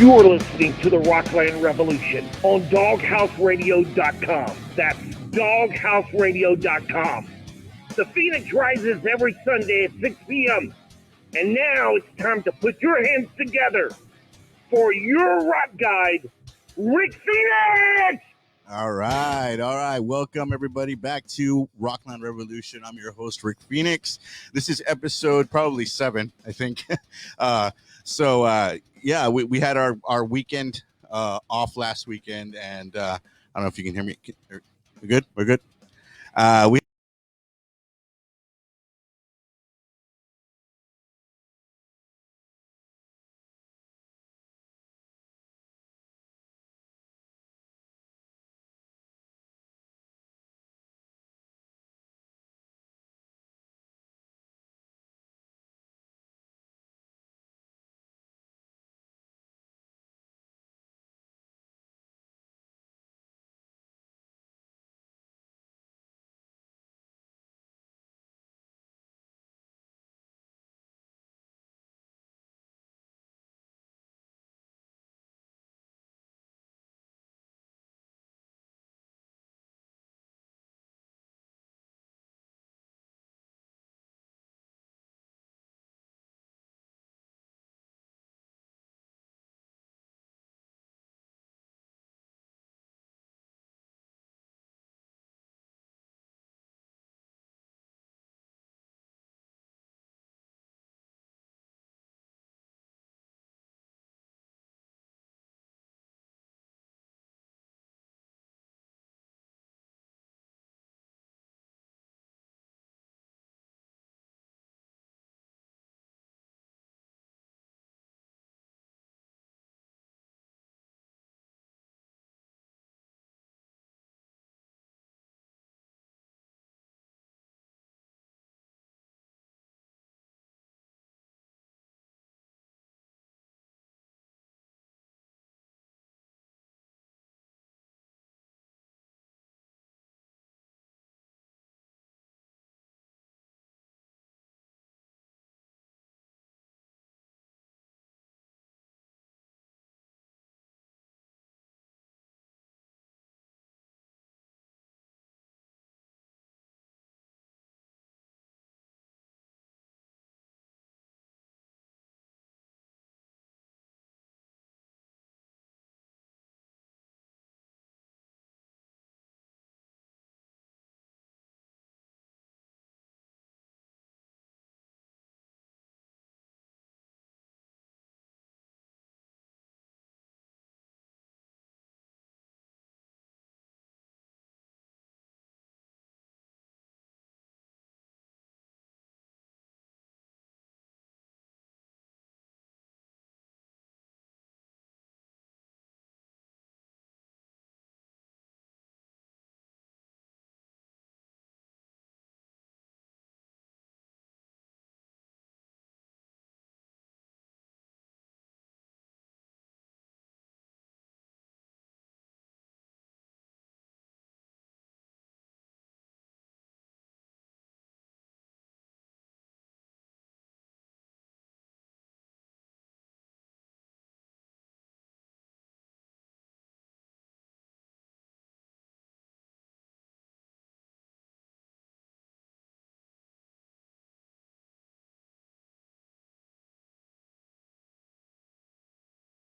You are listening to the Rockland Revolution on doghouseradio.com. That's doghouseradio.com. The Phoenix rises every Sunday at 6 p.m. And now it's time to put your hands together for your rock guide, Rick Phoenix! All right. Welcome, everybody, back to Rockland Revolution. I'm your host, Rick Phoenix. This is episode probably 7, I think. We had our weekend off last weekend, and I don't know if you can hear me. We're good? We're good? We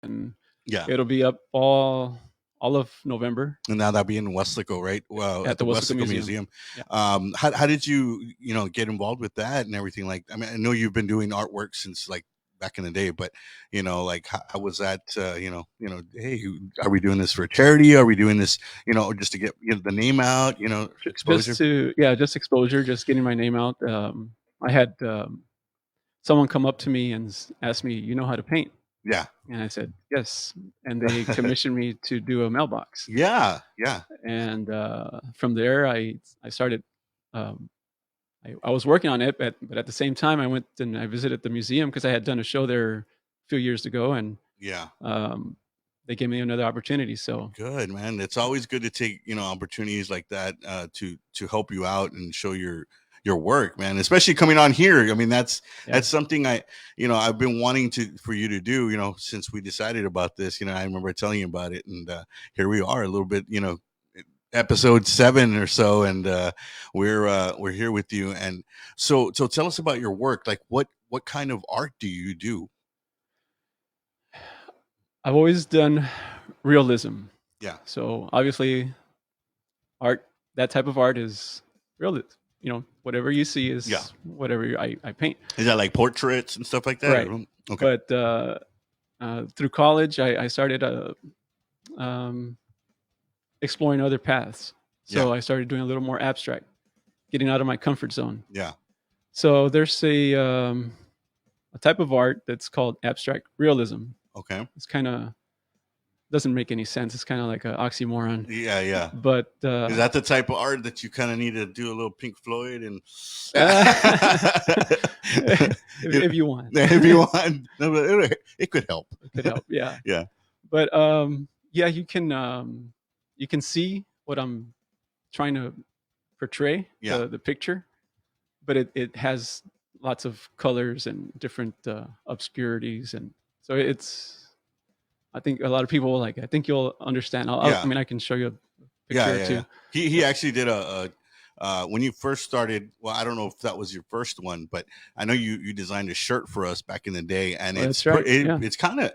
and yeah. it'll be up all of November And now that'll be in Westlaco, right? Well, at the Westlaco Museum. Yeah. How did you get involved with that and everything? Like, I mean, I know you've been doing artwork since like back in the day, but like how was that? Hey, are we doing this for a charity? Are we doing this, just to get the name out? Exposure. Just exposure, just getting my name out. I had someone come up to me and ask me, "You know how to paint?" Yeah. And I said, "Yes." And they commissioned me to do a mailbox. Yeah. And from there, I started. I was working on it, but at the same time, I went and I visited the museum because I had done a show there a few years ago, and Yeah. they gave me another opportunity. So Good, man. It's always good to take opportunities like that to help you out and show your your work, man, especially coming on here. I mean, that's Yeah. something I've been wanting for you to do, since we decided about this. I remember telling you about it, and here we are, a little bit, episode 7 or so, and we're here with you. And so tell us about your work. Like, what kind of art do you do? I've always done realism. Yeah. So obviously, art, that type of art is realism. Whatever you see is whatever I paint. Is that like portraits and stuff like that? Right. Okay. But through college, I started exploring other paths. So I started doing a little more abstract, getting out of my comfort zone. Yeah. So there's a type of art that's called abstract realism. Okay. It's kind of doesn't make any sense. It's kind of like an oxymoron. Yeah. But is that the type of art that you kind of need to do a little Pink Floyd and if you want, if you want, it could help. It could help. Yeah. Yeah. But you can see what I'm trying to portray. Yeah. The picture, but it has lots of colors and different obscurities, and so it's. I think a lot of people will like it. I think you'll understand. I mean, I can show you a picture too. He actually did a when you first started. Well, I don't know if that was your first one, but I know you designed a shirt for us back in the day, and it's right. It's kind of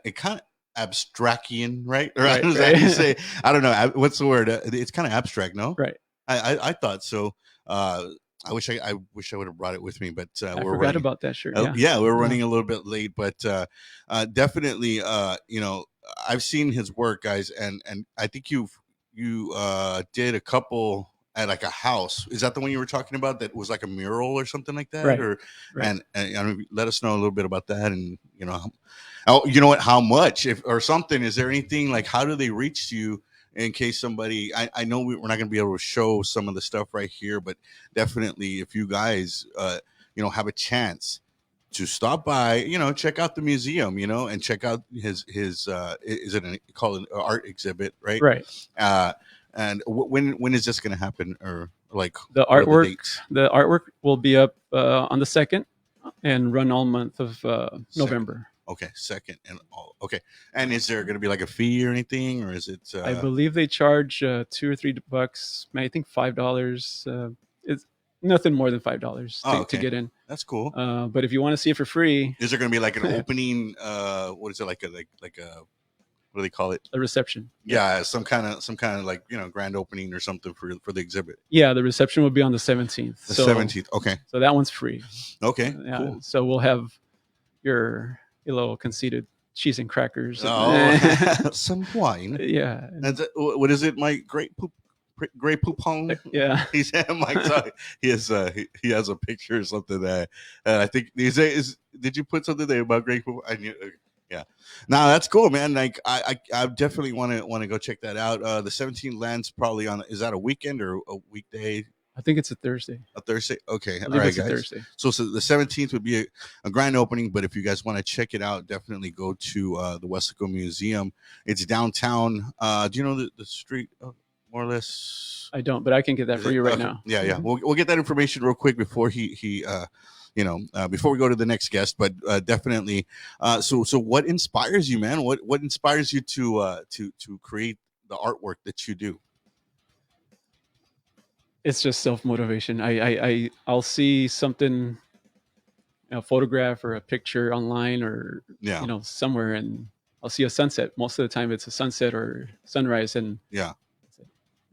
abstractian, right? Or right, right. You say, I don't know what's the word. It's kind of abstract, no? Right. I thought so. I wish I would have brought it with me, but I forgot about that shirt. We're running a little bit late, but definitely, I've seen his work, guys, and I think you did a couple at like a house. Is that the one you were talking about? That was like a mural or something like that, right? Or right. And let us know a little bit about that, and how much, if or something. Is there anything like, how do they reach you? In case somebody, I know we're not going to be able to show some of the stuff right here, but definitely if you guys, have a chance to stop by, check out the museum, and check out his is it called an art exhibit, right? Right. And when is this going to happen, or like the artwork? The artwork will be up on the 2nd and run all month of November. Okay, 2nd and all. Okay, and is there going to be like a fee or anything, or is it? I believe they charge $2 or $3. I think $5. It's nothing more than $5 to get in. That's cool. But if you want to see it for free, is there going to be like an opening? What is it like a what do they call it? A reception. Yeah, some kind of like grand opening or something for the exhibit. Yeah, the reception will be on the 17th. The 17th. Okay. So that one's free. Okay. Cool. So we'll have your little conceited cheese and crackers. Some wine. Yeah. What is it? My great poop home. Yeah. He said, Mike. He has a picture or something that I think did you put something there about great poop? I knew. Yeah. No, that's cool, man. Like I definitely want to go check that out. The 17th lands probably on. Is that a weekend or a weekday? I think it's a Thursday. A Thursday? Okay. All right, guys. Thursday. So the 17th would be a grand opening, but if you guys want to check it out, definitely go to the Weslaco Museum. It's downtown. Do you know the street more or less? I don't, but I can get that for you right now. Yeah, yeah. We'll get that information real quick before he before we go to the next guest, but definitely. So what inspires you, man? What inspires you to create the artwork that you do? It's just self-motivation. I'll see something, a photograph or a picture online or somewhere, and I'll see a sunset. Most of the time it's a sunset or sunrise, and that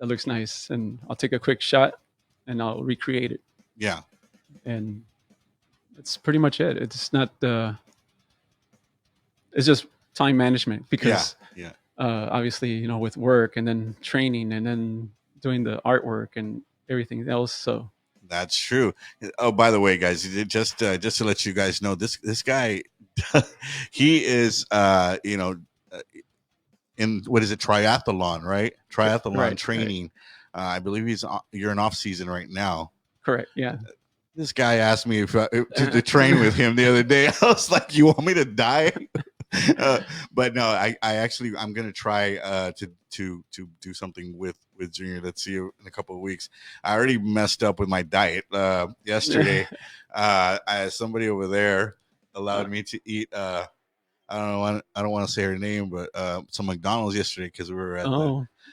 looks nice, and I'll take a quick shot and I'll recreate it. Yeah. And that's pretty much it. It's not it's just time management, because obviously, with work and then training and then doing the artwork and everything else. So that's true. Oh, by the way, guys, just to let you guys know, this guy, he is, in what is it, triathlon, right? Triathlon training. Right. I believe you're in off season right now. Correct. Yeah. This guy asked me if to train with him the other day. I was like, "You want me to die?" But no, I'm gonna try to do something with with Junior. Let's see you in a couple of weeks. I already messed up with my diet yesterday. Somebody over there allowed me to eat. I don't want to say her name, but some McDonald's yesterday because we were at.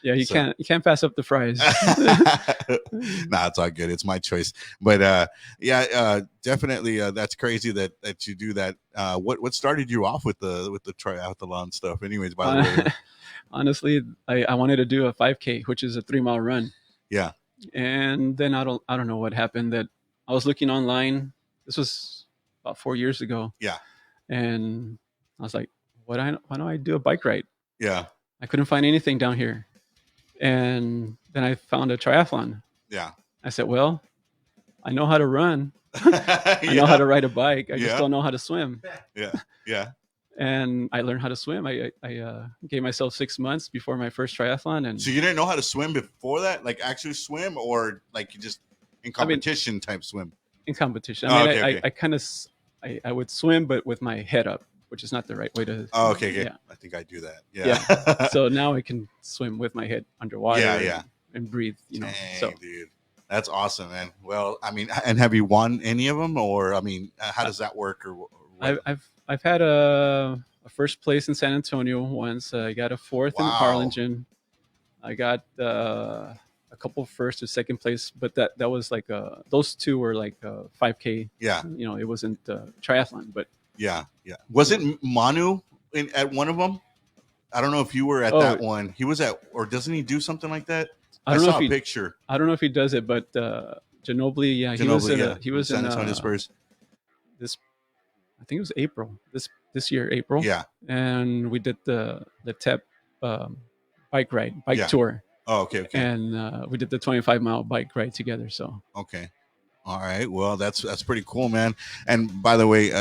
Yeah, you can't pass up the fries. Nah, it's all good. It's my choice. But definitely that's crazy that you do that. What started you off with the triathlon stuff? Anyways, by the way. Honestly, I wanted to do a 5K, which is a 3-mile run. Yeah. And then I don't know what happened, that I was looking online. This was about 4 years ago. Yeah. And I was like, why don't I do a bike ride? Yeah. I couldn't find anything down here. And then I found a triathlon. Yeah. I said, well, I know how to run. I know how to ride a bike. I just don't know how to swim. Yeah. Yeah. And I learned how to swim. I gave myself 6 months before my first triathlon. And so you didn't know how to swim before that? Like actually swim, or like you just in competition type swim? In competition. I would swim, but with my head up, which is not the right way to. Oh, okay. Yeah. I think I do that. Yeah. So now I can swim with my head underwater. Yeah. And breathe. Dang, so, dude, that's awesome, man. Well, I mean, and have you won any of them, or I mean, how does that work? Or I've had a first place in San Antonio once. I got a fourth in Harlingen. I got a couple first or second place, but that was like those two were like 5K. Yeah. It wasn't triathlon, but yeah. Wasn't Manu at one of them? I don't know if you were at that one. He was at, or doesn't he do something like that? I saw a picture. I don't know if he does it, but Ginobili, he was San Antonio Spurs. I think it was April this year, April. Yeah. And we did the TEP bike tour. Oh, okay. And we did the 25-mile bike ride together. So okay, all right. Well, that's pretty cool, man. And by the way,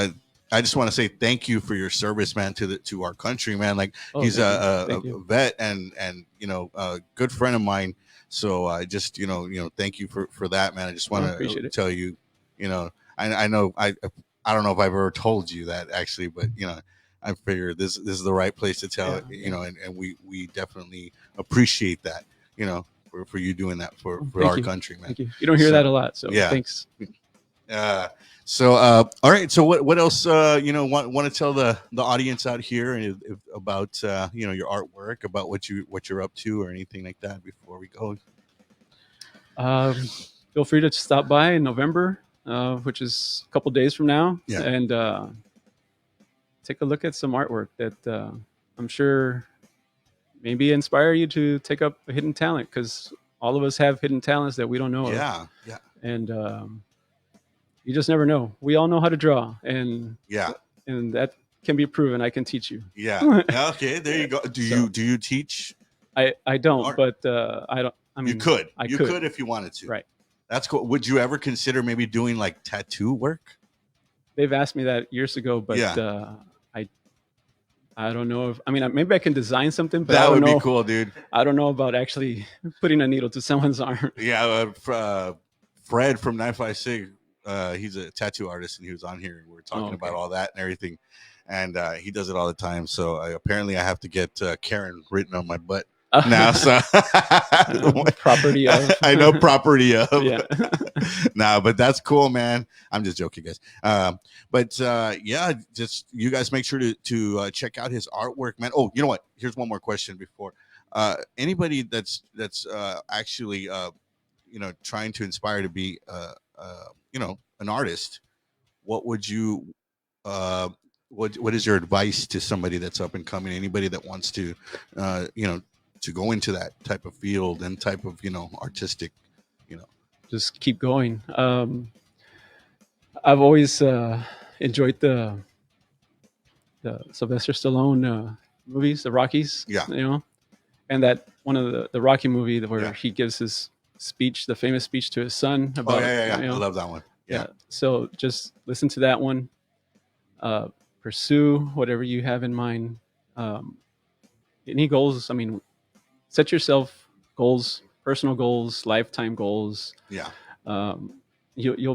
I just want to say thank you for your service, man, to our country, man. Like he's a vet and a good friend of mine. So I just thank you for that, man. I just want to tell you, I know I don't know if I've ever told you that actually, but I figured this is the right place to tell it, and we definitely appreciate that, for you doing that for our country, man. Thank you. You don't hear that a lot, so thanks. All right. So what else want to tell the audience out here about your artwork, about what you're up to, or anything like that before we go? Feel free to stop by in November, which is a couple days from now, and take a look at some artwork that I'm sure maybe inspire you to take up a hidden talent, because all of us have hidden talents that we don't know of. And you just never know. We all know how to draw, and that can be proven. I can teach you. Yeah. Okay. There you go. Do you teach? I don't, art? But I don't. I mean, you could. You could if you wanted to. Right. That's cool. Would you ever consider maybe doing like tattoo work? They've asked me that years ago, but I don't know if. I mean, maybe I can design something, but that would be cool, dude. I don't know about actually putting a needle to someone's arm. Yeah. Fred from 956. He's a tattoo artist, and he was on here, and we were talking about all that and everything, and he does it all the time. So apparently I have to get Karen written on my butt now. So property of. I know property of. Yeah. Nah, but that's cool, man. I'm just joking, guys. Just you guys make sure to check out his artwork, man. Oh, you know what? Here's one more question before anybody that's actually trying to inspire to be an artist. What would you what is your advice to somebody that's up and coming, anybody that wants to to go into that type of field and type of artistic, just keep going. I've always enjoyed the Sylvester Stallone movies, the Rockies, and that one of the Rocky movie where he gives his speech, the famous speech to his son about I love that one. Yeah. So just listen to that one, pursue whatever you have in mind. Any goals, I mean, set yourself goals, personal goals, lifetime goals. You'll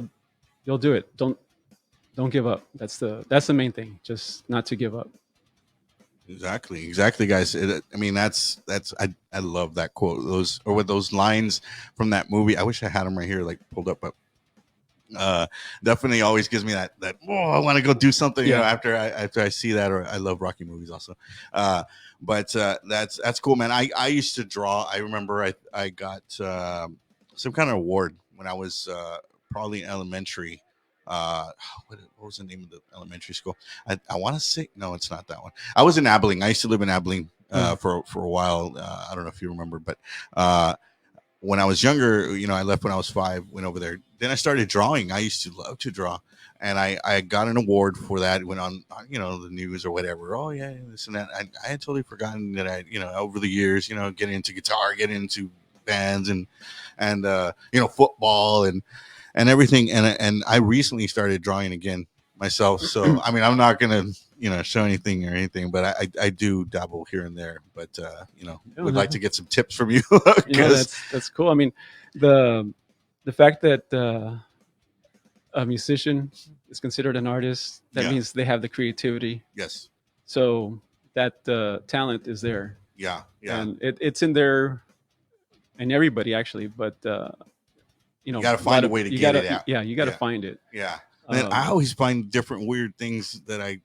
do it. Don't give up. That's the main thing, just not to give up. Exactly, guys. I mean, that's I love that quote. Those or with those lines from that movie. I wish I had them right here, like pulled up, but uh, definitely always gives me that I want to go do something. You know, after I see that, or I love Rocky movies also. Uh, but that's cool, man. I used to draw. I remember I got some kind of award when I was probably in elementary. What was the name of the elementary school? I want to say no, it's not that one. I was in Abilene. I used to live in Abilene for a while. I don't know if you remember, but when I was younger, you know, I left when I was 5, went over there. Then I started drawing. I used to love to draw, and I got an award for that. Went on, you know, the news or whatever. Oh yeah, this and that. I had totally forgotten that I, you know, over the years, you know, getting into guitar, getting into bands, and you know, football and everything. And I recently started drawing again myself. So I mean, I'm not gonna, you know, show anything or anything, but I do dabble here and there. But you know, would like to get some tips from you. You know, that's cool. I mean, the fact that a musician is considered an artist, that means they have the creativity. Yes. So that talent is there. Yeah. And it's in there, in everybody actually. But you know, you got to find a way to get it out. Yeah, you got to find it. Yeah. And I always find different weird things that I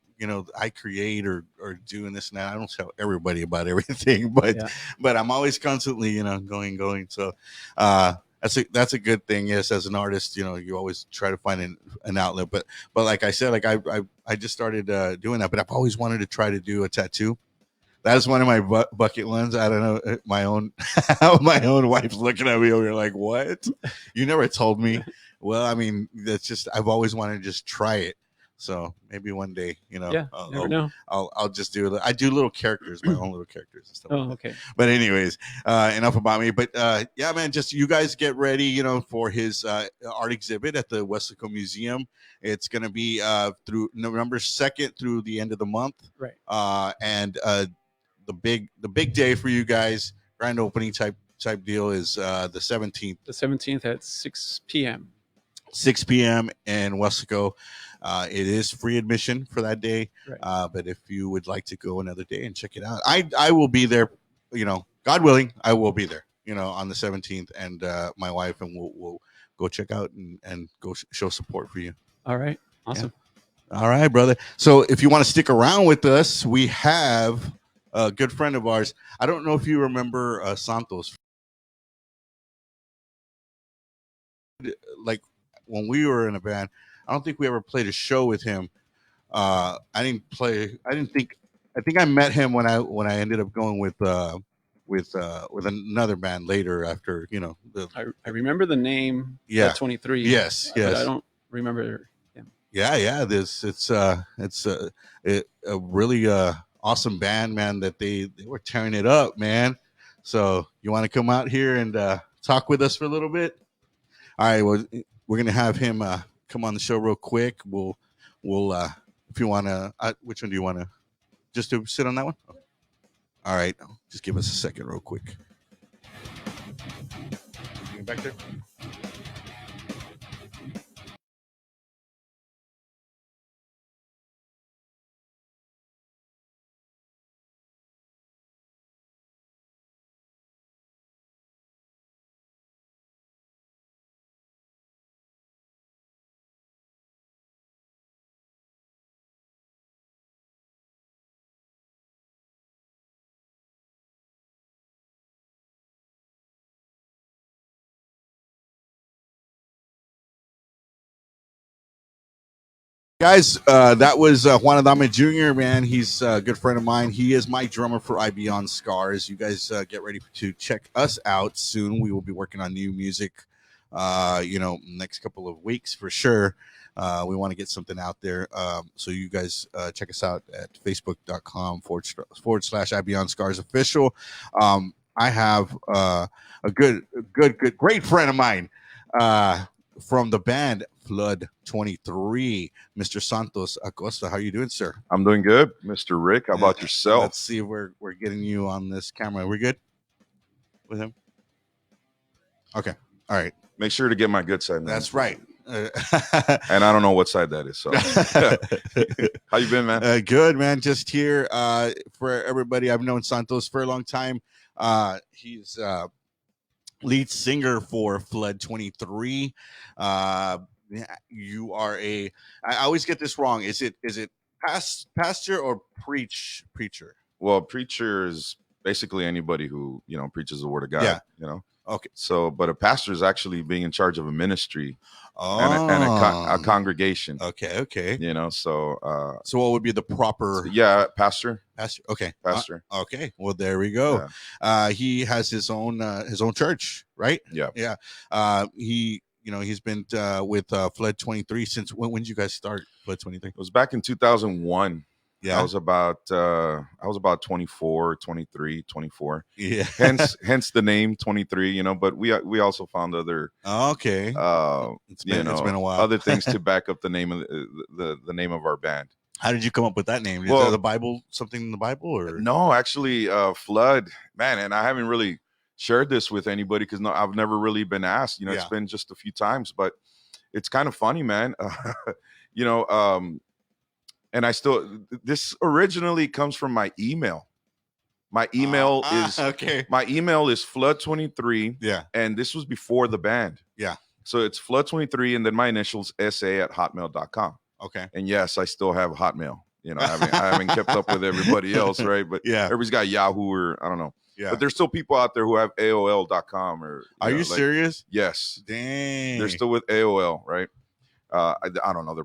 create or do and this and that. I don't tell everybody about everything, but I'm always constantly, you know, going. So that's a good thing. Yes, as an artist, you know, you always try to find an outlet. But like I said, like I just started doing that, but I've always wanted to try to do a tattoo. That is one of my bucket ones. I don't know, my own wife's looking at me over here like, what? You never told me. Well, I mean, that's just, I've always wanted to just try it. So maybe one day, you know, never know. I'll just do I do little characters, my own little characters and stuff. Oh, okay. But anyways, enough about me. But yeah, man, just you guys get ready, you know, for his art exhibit at the Weslaco Museum. It's going to be through November 2nd through the end of the month. Right. And the big day for you guys, grand opening type deal is the 17th. The 17th at 6 p.m. 6 p.m. in Weslaco. It is free admission for that day. Right. But if you would like to go another day and check it out, I will be there, you know, God willing, I will be there, you know, on the 17th, and my wife, and we'll go check out and go show support for you. All right. Awesome. Yeah. All right, brother. So if you want to stick around with us, we have a good friend of ours. I don't know if you remember Santos. Like when we were in a band, I don't think we ever played a show with him. I think I met him when I ended up going with another band later after, you know. I remember the name. Yeah. 23. Yes. But I don't remember him. Yeah. It's a really awesome band, man. That they were tearing it up, man. So you want to come out here and talk with us for a little bit? All right. Well, we're gonna have him come on the show real quick. We'll if you want to, which one do you want to? Just to sit on that one? All right. Just give us a second real quick. Back there. Guys, that was Juan Adame Jr., man. He's a good friend of mine. He is my drummer for I Beyond Scars. You guys get ready to check us out soon. We will be working on new music, you know, next couple of weeks for sure. We want to get something out there. So you guys check us out at facebook.com// I Beyond Scars official. I have a great friend of mine from the band Flood 23, Mr. Santos Acosta. How are you doing, sir? I'm doing good, Mr. Rick. How about yourself? Let's see if we're getting you on this camera. We're good with him? Okay. All right. Make sure to get my good side. That's right. And I don't know what side that is. So, how you been, man? Good, man. Just here for everybody. I've known Santos for a long time. He's lead singer for Flood 23. You are I always get this wrong. Is it pastor or preacher? Well, preacher is basically anybody who preaches the word of God. Yeah. Okay. So, but a pastor is actually being in charge of a ministry and a congregation. Okay. So what would be the proper? Pastor. Okay. Pastor. Okay. Well, there we go. Yeah. He has his own church, right? Yeah. He's been with Flood 23 since when did you guys start Flood 23? It was back in 2001. Yeah. I was about 24, 23, 24. Yeah. Hence the name 23, but we also found other it's been a while. Other things to back up the name of the name of our band. How did you come up with that name? Is there the Bible, something in the Bible, or no? Actually, Flood, man, and I haven't really shared this with anybody because I've never really been asked. It's been just a few times, but it's kind of funny, man. And this originally comes from my email. My email is Flood23. Yeah. And this was before the band. Yeah. So it's Flood23 and then my initials SA@hotmail.com. Okay. And yes, I still have Hotmail. I haven't kept up with everybody else, right? But yeah, everybody's got Yahoo or I don't know. Yeah. But there's still people out there who have AOL.com or Are you serious? Yes. Dang. They're still with AOL, right? I don't know. They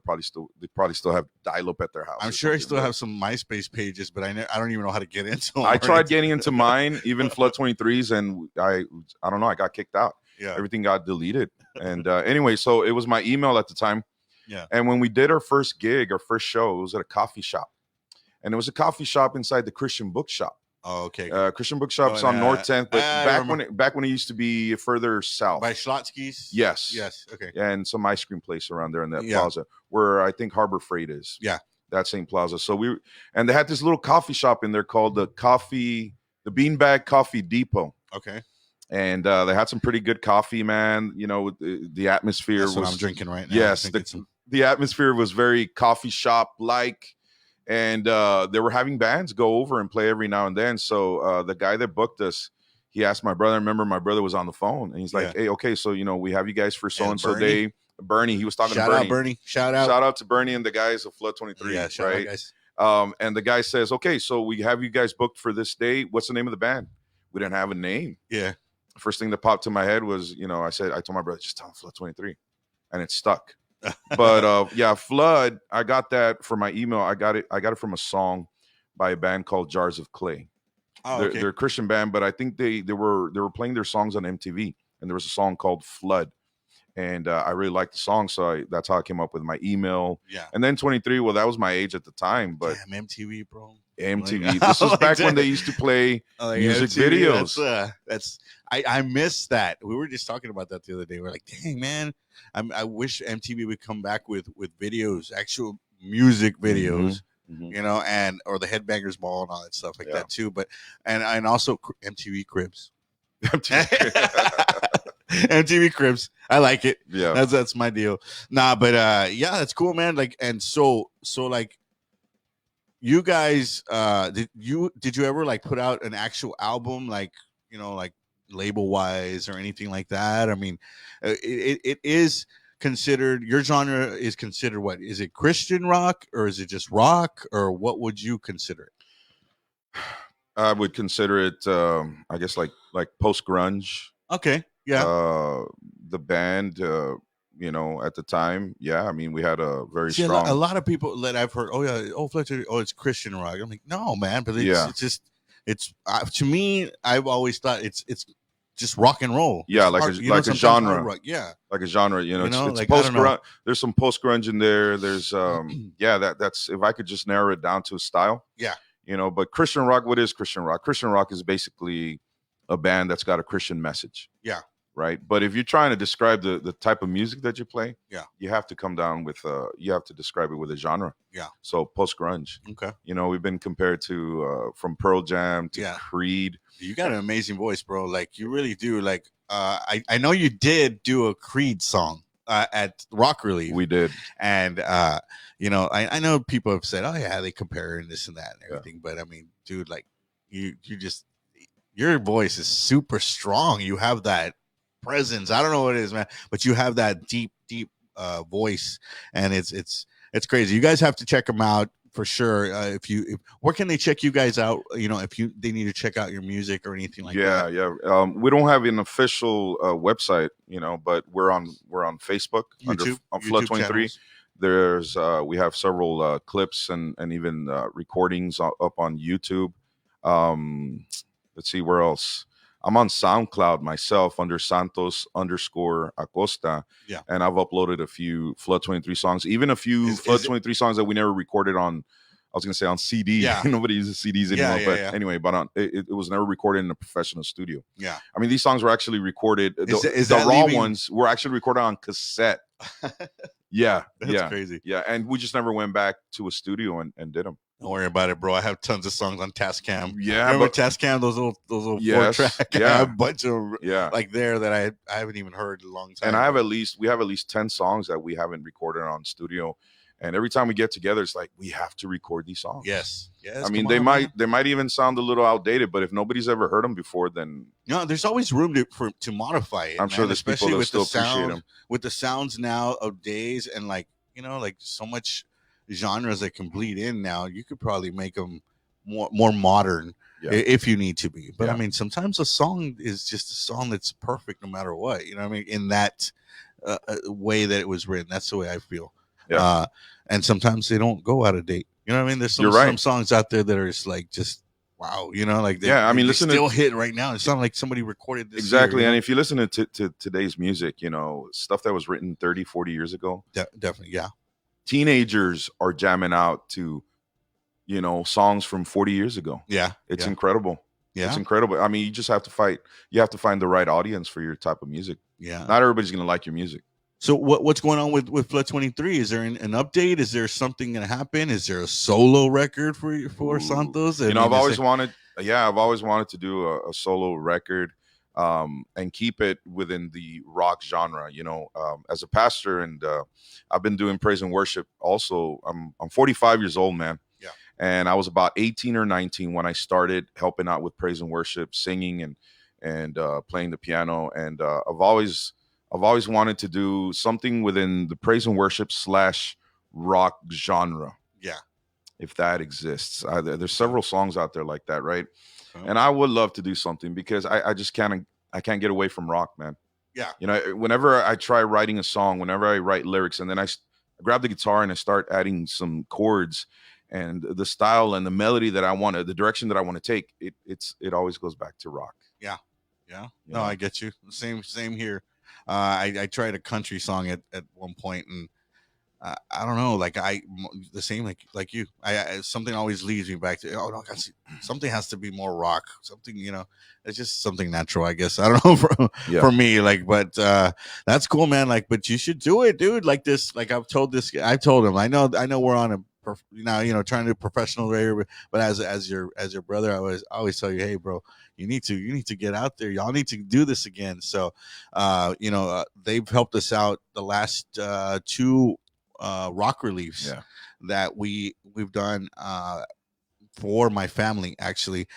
probably still have dial-up at their house. I'm sure I still have some MySpace pages, but I don't even know how to get into them. I tried getting into mine, even Flood 23s, and I don't know. I got kicked out. Yeah, everything got deleted. And anyway, so it was my email at the time. Yeah, and when we did our first gig, our first show, it was at a coffee shop, and it was a coffee shop inside the Christian bookshop. Oh, okay. Christian Bookshop's on North 10th, but back when it used to be further south. By Schlotsky's? Yes. Okay. And some ice cream place around there in that plaza where I think Harbor Freight is. Yeah. That same plaza. So they had this little coffee shop in there called the Beanbag Coffee Depot. Okay. And they had some pretty good coffee, man. The atmosphere That's what I'm drinking right now. Yes. The atmosphere was very coffee shop-like. And they were having bands go over and play every now and then. So the guy that booked us, he asked my brother. I remember my brother was on the phone, and he's like, "Hey, okay, so we have you guys for so and so day." Bernie, he was talking to Bernie. Shout out, Bernie. Shout out to Bernie and the guys of Flood 23. Yeah, shout out, guys. And the guy says, "Okay, so we have you guys booked for this day. What's the name of the band?" We didn't have a name. Yeah. First thing that popped to my head was, I told my brother, just tell him Flood 23, and it stuck. But Flood, I got that for my email. I got it from a song by a band called Jars of Clay. Oh, they're a Christian band, but I think they were playing their songs on MTV, and there was a song called Flood, and I really liked the song, so that's how I came up with my email. Yeah. And then 23, well, that was my age at the time, but damn, MTV, bro. MTV. This was back when they used to play music MTV, videos. I miss that. We were just talking about that the other day. We're like, dang, man, I wish MTV would come back with videos, actual music videos, or the Headbangers Ball and all that stuff like that too. But and also MTV Cribs. MTV Cribs. I like it. Yeah, that's my deal. Nah, but that's cool, man. Like, and so like, you guys, did you ever like put out an actual album, like label wise or anything like that? I mean, it is considered, your genre is considered, what is it, Christian rock, or is it just rock, or what would you consider it? I would consider it I guess like post grunge. Okay. Yeah. The band at the time, I mean, we had a very strong. A lot of people that I've heard, Fletcher, it's Christian rock. I'm like, no, man, but it's just to me, I've always thought it's just rock and roll. Yeah, like a genre. Yeah, like a genre. It's like, post grunge. There's some post grunge in there. There's that's if I could just narrow it down to a style. Yeah, but Christian rock. What is Christian rock? Christian rock is basically a band that's got a Christian message. Yeah. Right. But if you're trying to describe the type of music that you play, you have to come down with you have to describe it with a genre. Yeah. So post grunge. Okay. We've been compared to from Pearl Jam to Creed. You got an amazing voice, bro. Like, you really do. Like, I know you did do a Creed song. at Rock Relief. We did. And I know people have said, oh yeah, they compare and this and that and everything, but I mean, dude, like you just, your voice is super strong. You have that presence. I don't know what it is, man, but you have that deep voice, and it's crazy. You guys have to check them out for sure. Where can they check you guys out? If they need to check out your music or anything like that. We don't have an official website, but we're on Facebook, YouTube, on Flood 23. Channels. There's we have several clips and even recordings up on YouTube. Let's see where else. I'm on SoundCloud myself under Santos_Acosta. Yeah. And I've uploaded a few Flood 23 songs, even a few Flood 23 songs that we never recorded on, I was going to say on CD. Yeah. Nobody uses CDs anymore. Anyway, but it was never recorded in a professional studio. Yeah. I mean, these songs were actually recorded. Is the that raw leaving... ones were actually recorded on cassette. Yeah. That's crazy. Yeah. And we just never went back to a studio and did them. Don't worry about it, bro. I have tons of songs on Tascam. Yeah, remember Tascam? Those little 4-track. Yeah, I have a bunch of like there that I haven't even heard in a long time. And we have at least 10 songs that we haven't recorded on studio. And every time we get together, it's like we have to record these songs. Yes. I mean, they might even sound a little outdated, but if nobody's ever heard them before, then there's always room to modify it. I'm sure there's especially people that with still the sound, appreciate them. With the sounds now of days and like so much genres that can bleed in now, you could probably make them more modern if you need to be. But I mean, sometimes a song is just a song that's perfect no matter what. You know what I mean? In that way that it was written, that's the way I feel. Yeah. And sometimes they don't go out of date. You know what I mean? There's some songs out there that are just wow. Like they still hit right now. It's not like somebody recorded this. Exactly. And if you listen to today's music, stuff that was written 30, 40 years ago. Definitely. Yeah. Teenagers are jamming out to, songs from 40 years ago. Yeah. It's incredible. Yeah. It's incredible. I mean, you just have to fight. You have to find the right audience for your type of music. Yeah. Not everybody's going to like your music. So what's going on with Flood 23? Is there an update? Is there something going to happen? Is there a solo record for Santos? I've always wanted to do a solo record. And keep it within the rock genre, as a pastor, and I've been doing praise and worship also. I'm 45 years old, man. Yeah. And I was about 18 or 19 when I started helping out with praise and worship, singing and playing the piano. And I've always wanted to do something within the praise and worship / rock genre. Yeah. If that exists. There's several songs out there like that, right? And I would love to do something because I just can't get away from rock, man. Yeah. Whenever I try writing a song, whenever I write lyrics, and then I grab the guitar and I start adding some chords and the style and the melody that I want, the direction that I want to take, it always goes back to rock. Yeah. Yeah. No, I get you. Same here. I tried a country song at one point, and I don't know, like the same like you. I something always leads me back to something has to be more rock. Something, it's just something natural, I guess. I don't know for me, but that's cool, man. Like, but you should do it, dude. Like this, like I told him. I know we're on a now, trying to do professional radio, but as your brother, I always tell you, hey, bro, you need to get out there. Y'all need to do this again. So, they've helped us out the last 2 rock reliefs that we've done for my family, actually.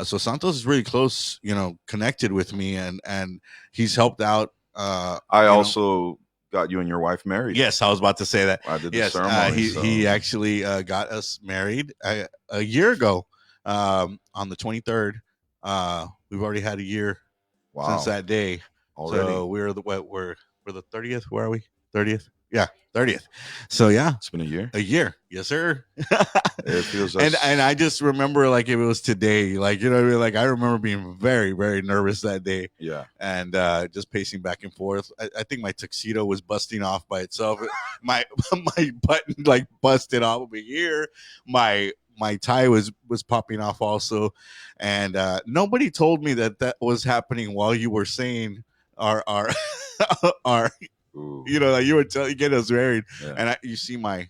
So Santos is really close, connected with me, and he's helped out. I also got you and your wife married. Yes, I was about to say that. I did the ceremony. He actually got us married a year ago on the 23rd. We've already had a year since that day. Already. So we're the 30th. Where are we? 30th. Yeah, 30th. So yeah, it's been a year. A year, yes, sir. It feels and I just remember like if it was today, like what I mean. Like I remember being very, very nervous that day. Yeah, and just pacing back and forth. I think my tuxedo was busting off by itself. my button like busted off over here. My tie was popping off also, and nobody told me that was happening while you were saying our Ooh. Like you were getting us married, and you see my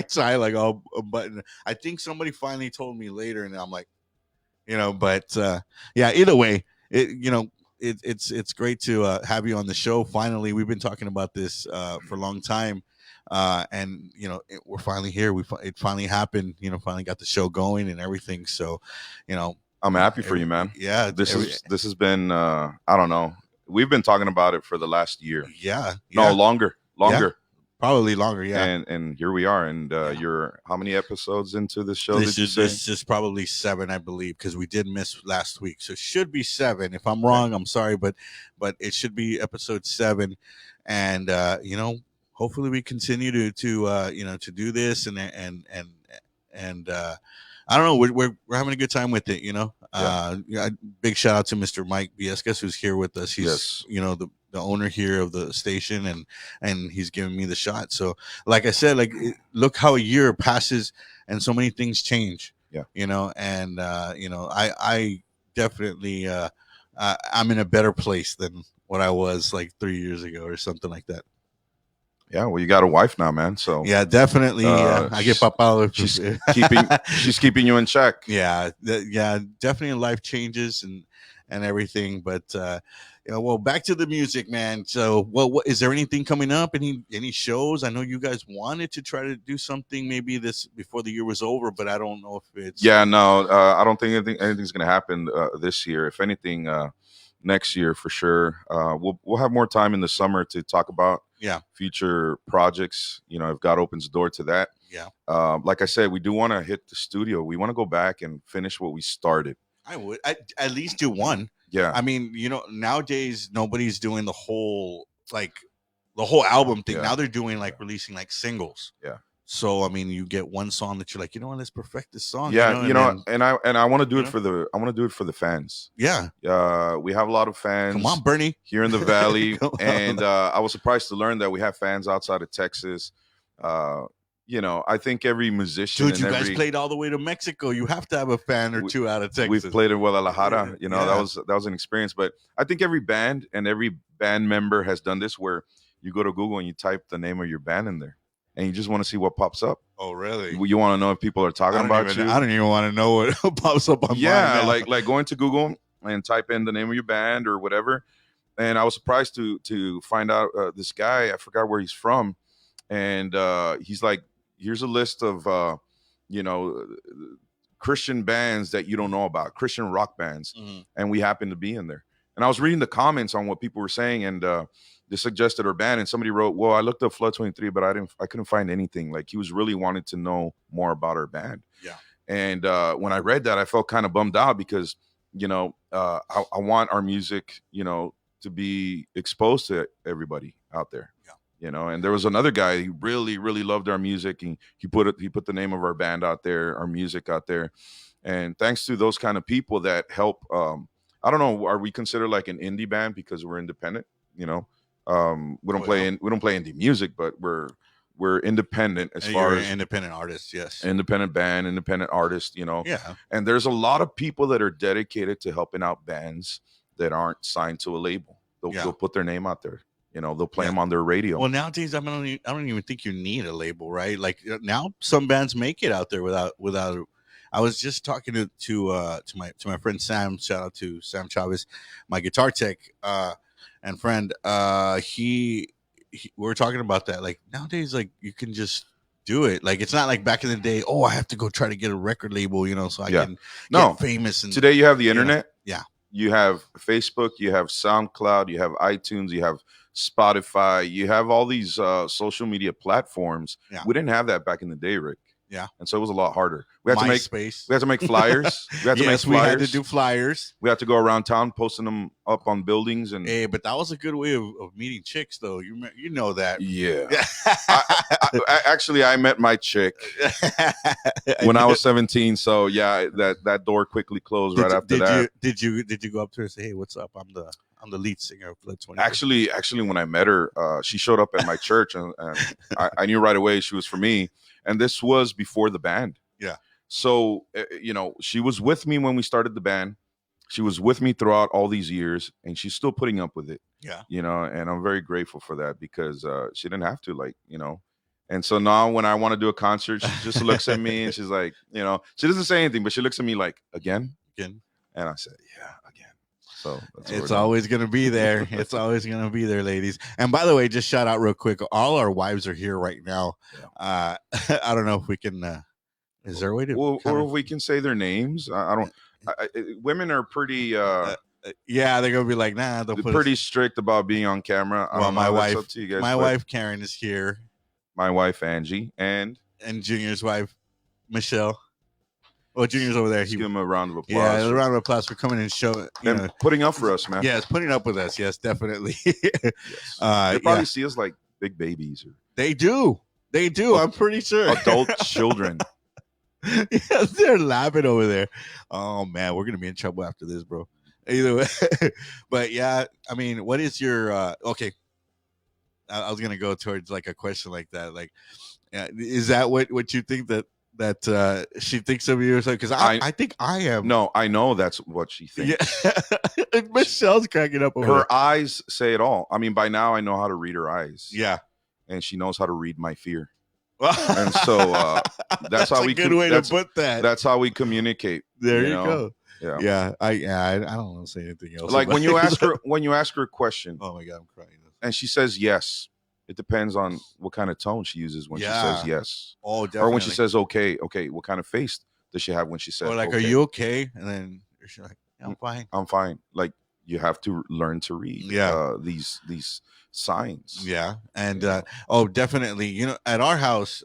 tie like all button. I think somebody finally told me later, and I'm like, but either way, it's great to have you on the show. Finally, we've been talking about this for a long time, and we're finally here. It finally happened. Finally got the show going and everything. So, I'm happy for you, man. Yeah, this has been I don't know. We've been talking about it for the last year. Yeah. No, longer. Yeah. Probably longer, yeah. And here we are, and you're how many episodes into this show? This is probably 7, I believe, because we did miss last week, so it should be 7. If I'm wrong, I'm sorry, but it should be episode 7, and hopefully we continue to do this, and I don't know, we're having a good time with it, big shout out to Mr. Mike Biescas, who's here with us. He's the owner here of the station, and he's giving me the shot. So like I said, look how a year passes and so many things change. Yeah. I definitely I'm in a better place than what I was like 3 years ago or something like that. Yeah, well, you got a wife now, man. So yeah, definitely. I get Papa. She's keeping you in check. Yeah, definitely life changes and everything. But well, back to the music, man. So, what is there anything coming up? Any shows? I know you guys wanted to try to do something maybe this before the year was over, but I don't know if it's. Yeah, no, I don't think anything's going to happen this year. If anything, next year for sure. We'll have more time in the summer to talk about future projects. If God opens the door to that. Yeah. Like I said, we do want to hit the studio. We want to go back and finish what we started. I would at least do one. Yeah. I mean, nowadays nobody's doing the whole album thing. Yeah. Now they're doing releasing singles. Yeah. So I mean, you get one song that you're like, let's perfect this song. Yeah, and I want to do it for the fans. Yeah. We have a lot of fans. Come on, Bernie. Here in the Valley, and I was surprised to learn that we have fans outside of Texas. I think every musician. Dude, you guys played all the way to Mexico. You have to have a fan or two out of Texas. We've played in Guadalajara. That was an experience. But I think every band and every band member has done this, where you go to Google and you type the name of your band in there, and you just want to see what pops up. Oh, really? You want to know if people are talking about you? I don't even want to know what pops up on mine. Yeah, like going to Google and type in the name of your band or whatever. And I was surprised to find out this guy, I forgot where he's from, and he's like, here's a list of Christian bands that you don't know about, Christian rock bands, and we happen to be in there. And I was reading the comments on what people were saying, and they suggested our band, and somebody wrote, well, I looked up Flood 23, but I couldn't find anything. Like, he was really wanting to know more about our band. Yeah. And when I read that, I felt kind of bummed out because I want our music to be exposed to everybody out there. And there was another guy who really, really loved our music, and he put the name of our band out there, our music out there. And thanks to those kind of people that help, I don't know, are we considered like an indie band because we're independent? We don't play indie music, but we're independent as far as independent artists. Yes. Independent band, independent artist, Yeah. And there's a lot of people that are dedicated to helping out bands that aren't signed to a label. They'll put their name out there. They'll play them on their radio. Well, nowadays, I don't even think you need a label, right? Like, now some bands make it out there without. I was just talking to my friend Sam. Shout out to Sam Chavez, my guitar tech and friend. We were talking about that. Like, nowadays, like, you can just do it. Like, it's not like back in the day. Oh, I have to go try to get a record label, so I can get famous. And today you have the internet. Yeah. You have Facebook, you have SoundCloud, you have iTunes, you have Spotify, you have all these social media platforms. Yeah. We didn't have that back in the day, Rick. Yeah. And so it was a lot harder. We had MySpace. to make flyers. We had to do flyers. We had to go around town posting them up on buildings. And hey, but that was a good way of meeting chicks, though. You know that. Yeah. I met my chick when I was 17. So yeah, that door quickly closed after that. Did you go up to her and say, "Hey, what's up? I'm the lead singer of Flood 23." Actually, when I met her, she showed up at my church, and I knew right away she was for me. And this was before the band. Yeah. So, she was with me when we started the band. She was with me throughout all these years, and she's still putting up with it. Yeah. And I'm very grateful for that because she didn't have to, And so now when I want to do a concert, she just looks at me and she's like, she doesn't say anything, but she looks at me like, again? Again. And I said, yeah, again. So it's always going to be there. It's always going to be there, ladies. And by the way, just shout out real quick. All our wives are here right now. Yeah. I don't know if we can. Is there a way to? Or if we can say their names? I don't. Women are pretty. Yeah, they're gonna be like, nah. They're pretty strict about being on camera. Well, my wife, up to you guys, wife Karen is here. My wife Angie and Junior's wife Michelle. Well, Junior's over there. Give him a round of applause. Yeah, a round of applause for coming and showing. Putting up for us, man. Yes, putting up with us. Yes, definitely. Yes. They probably see us like big babies. They do. They do. I'm pretty sure. Adult children. Yes, they're laughing over there. Oh man, we're gonna be in trouble after this, bro. Either way, but yeah, I mean, what is your okay? I was gonna go towards like a question like that. Like, is that what you think that she thinks of you or something? Because I think I am. No, I know that's what she thinks. Yeah. Michelle's cracking up over her eyes say it all. I mean, by now I know how to read her eyes. Yeah, and she knows how to read my fear. And so that's how we. Good way to put that. That's how we communicate. There you go. Yeah. I don't want to say anything else. Like when you ask her a question. Oh my God, I'm crying. And she says yes. It depends on what kind of tone she uses when she says yes. Oh, definitely. Or when she says okay. What kind of face does she have when she says? Or like, okay? Are you okay? And then she's like, I'm fine. I'm fine. Like you have to learn to read. These signs. Yeah. And definitely. You know, at our house,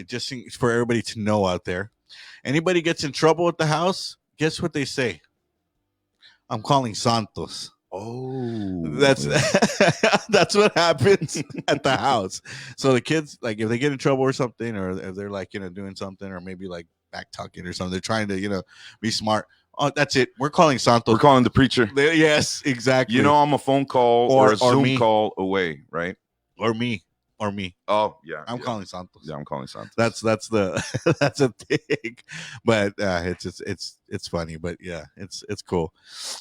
just for everybody to know out there, anybody gets in trouble at the house, guess what they say? I'm calling Santos. Oh, that's what happens at the house. So the kids, like, if they get in trouble or something, or if they're like, doing something, or maybe like back talking or something, they're trying to, be smart. Oh, that's it. We're calling Santos. We're calling the preacher. Yes, exactly. I'm a phone call or a Zoom call away, right? Or me. Oh yeah, I'm calling Santos. Yeah, I'm calling Santos. That's the that's a thing, but it's funny, but yeah, it's cool,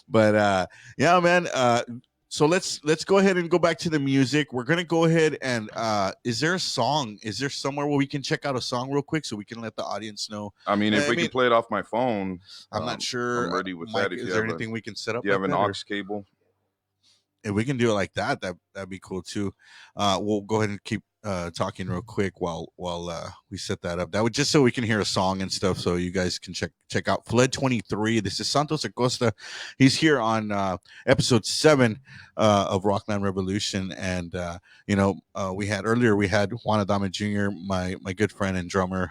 but yeah, man. So let's go ahead and go back to the music. We're gonna go ahead and is there a song? Is there somewhere where we can check out a song real quick so we can let the audience know? I mean, if we can play it off my phone, I'm not sure. I'm ready with Mike, that. Is there anything we can set up? Do you have an aux cable? If we can do it like that, that'd be cool too. We'll go ahead and keep talking real quick while we set that up. That would just so we can hear a song and stuff, so you guys can check out Fled 23. This is Santos Acosta. He's here on episode 7 of Rockland Revolution, and we had Juan Adame Jr., my good friend and drummer.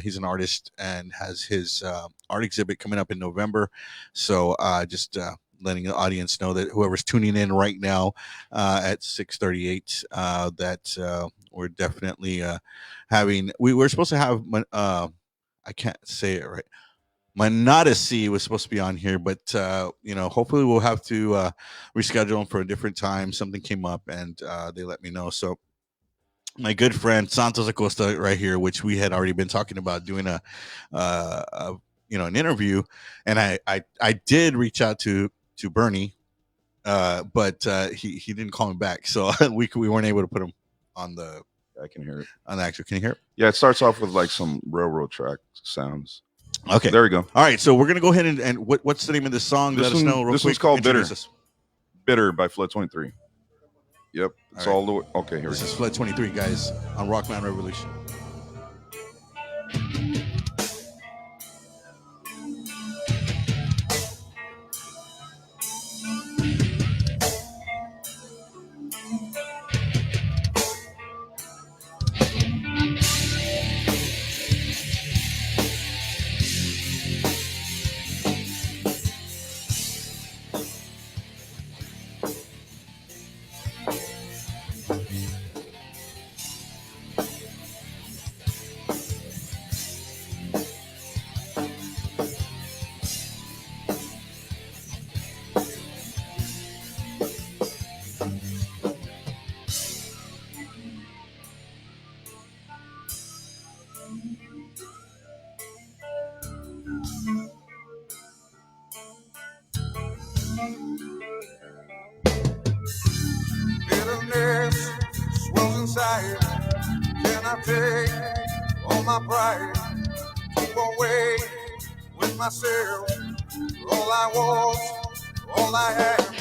He's an artist and has his art exhibit coming up in November. So just letting the audience know that whoever's tuning in right now at 6:38, that we're definitely having. We're supposed to have. I can't say it right. Manadacy was supposed to be on here, but hopefully we'll have to reschedule them for a different time. Something came up, and they let me know. So my good friend Santos Acosta right here, which we had already been talking about doing an interview, and I did reach out to Bernie, but he didn't call me back, so we weren't able to put him on the. I can hear it on the actual. Can you hear it? Yeah, it starts off with like some railroad track sounds. Okay, there we go. All right, so we're gonna go ahead and what's the name of this song? Let us know real quick. This one's called Bitter. Bitter by Fled 23. Yep, it's all the way. Okay, here this is Fled 23, guys, on Rockland Revolution. Bitterness swells inside. Can I take all my pride? Keep away with myself. All I want, All I have